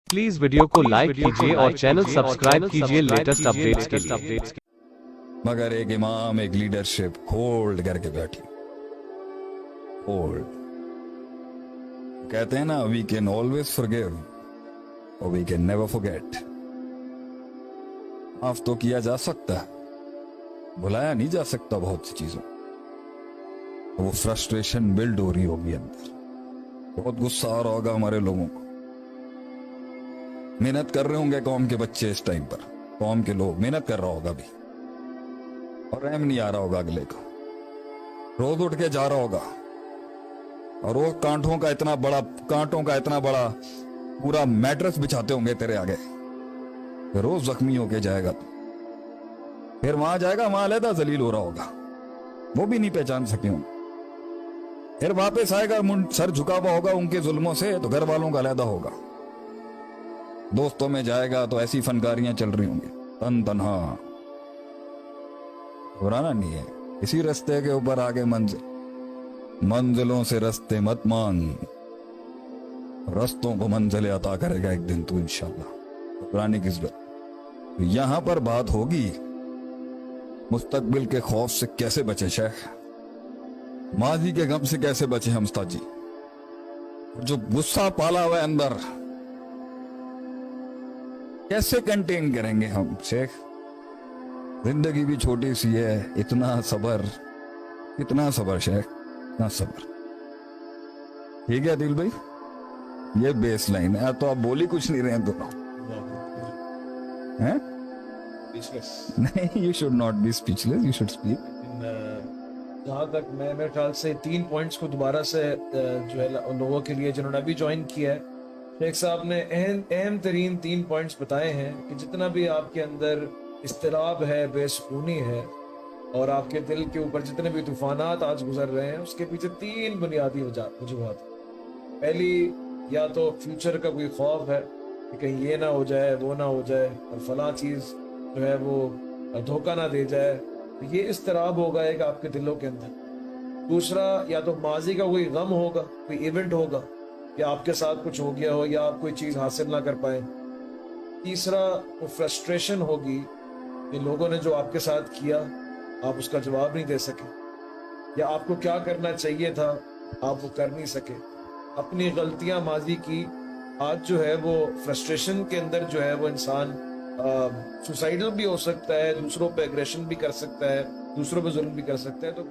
Please video को like कीजिए और चैनल सब्सक्राइब कीजिए लेटेस्ट अपडेट्स के लिए। मगर एक इमाम एक लीडरशिप होल्ड करके बैठी, होल्ड। कहते हैं ना, वी कैन ऑलवेज फॉरगिव और वी कैन नेवर फॉरगेट। माफ तो किया जा सकता है, भुलाया नहीं जा सकता बहुत सी चीजों। वो फ्रस्ट्रेशन बिल्ड हो रही होगी अंदर, बहुत गुस्सा आ रहा होगा हमारे लोगों को। मेहनत कर रहे होंगे कौम के बच्चे इस टाइम पर, कौम के लोग मेहनत कर रहा होगा भी, और रहम नहीं आ रहा होगा अगले को। रोज उठ के जा रहा होगा और वो कांटों का इतना बड़ा पूरा मैट्रेस बिछाते होंगे तेरे आगे, रोज जख्मी होके जाएगा तो फिर वहां जाएगा, वहां अलहदा जलील हो रहा होगा, वो भी नहीं पहचान सके होंगे। फिर वापस आएगा, सर झुका हुआ होगा उनके जुल्मों से, तो घर वालों का अलहदा होगा। दोस्तों में जाएगा तो ऐसी फनकारियां चल रही होंगी, तन तन्हा। घबराना नहीं है, इसी रास्ते के ऊपर आगे मंजिलों से रास्ते मत मांग, रास्तों को मंजिलें अता करेगा एक दिन तू इंशाल्लाह। घबराने की जरूरत। यहां पर बात होगी मुस्तकबिल के खौफ से कैसे बचे शेख, माजी के गम से कैसे बचे हम उस्ताद जी। जो गुस्सा पाला हुआ है अंदर कैसे कंटेन करेंगे हम शेख। जिंदगी भी छोटी सी है, इतना सबर शेख, इतना सबर। ठीक है दिल भाई, ये बेस लाइन है। तो आप बोली कुछ नहीं रहे दोनों हैं? नहीं, you should not be speechless, you should speak. जहाँ तक मेरे ख्याल से 3 पॉइंट्स को दोबारा से जो है लोगों के लिए जिन्होंने अभी ज्वाइन किया है, शेख साहब ने अहम तरीन 3 पॉइंट्स बताए हैं कि जितना भी आपके अंदर इस्तिराब है, बेसुकूनी है, और आपके दिल के ऊपर जितने भी तूफानात आज गुजर रहे हैं, उसके पीछे 3 बुनियादी वजूहात। पहली, या तो फ्यूचर का कोई खौफ है कि कहीं ये ना हो जाए, वो ना हो जाए, और फला चीज़ जो है वो धोखा ना दे जाए, तो ये इस्तिराब होगा एक आपके दिलों के अंदर। दूसरा, या तो माजी का कोई गम होगा, कोई इवेंट होगा, या आपके साथ कुछ हो गया हो, या आप कोई चीज़ हासिल ना कर पाए। तीसरा, वो फ्रस्ट्रेशन होगी कि लोगों ने जो आपके साथ किया आप उसका जवाब नहीं दे सके, या आपको क्या करना चाहिए था आप वो कर नहीं सके। अपनी गलतियां माजी की आज जो है वो फ्रस्ट्रेशन के अंदर जो है वो इंसान सुसाइडल भी हो सकता है, दूसरों पे एग्रेशन भी कर सकता है, दूसरों पे जुल्म भी कर सकता है। तो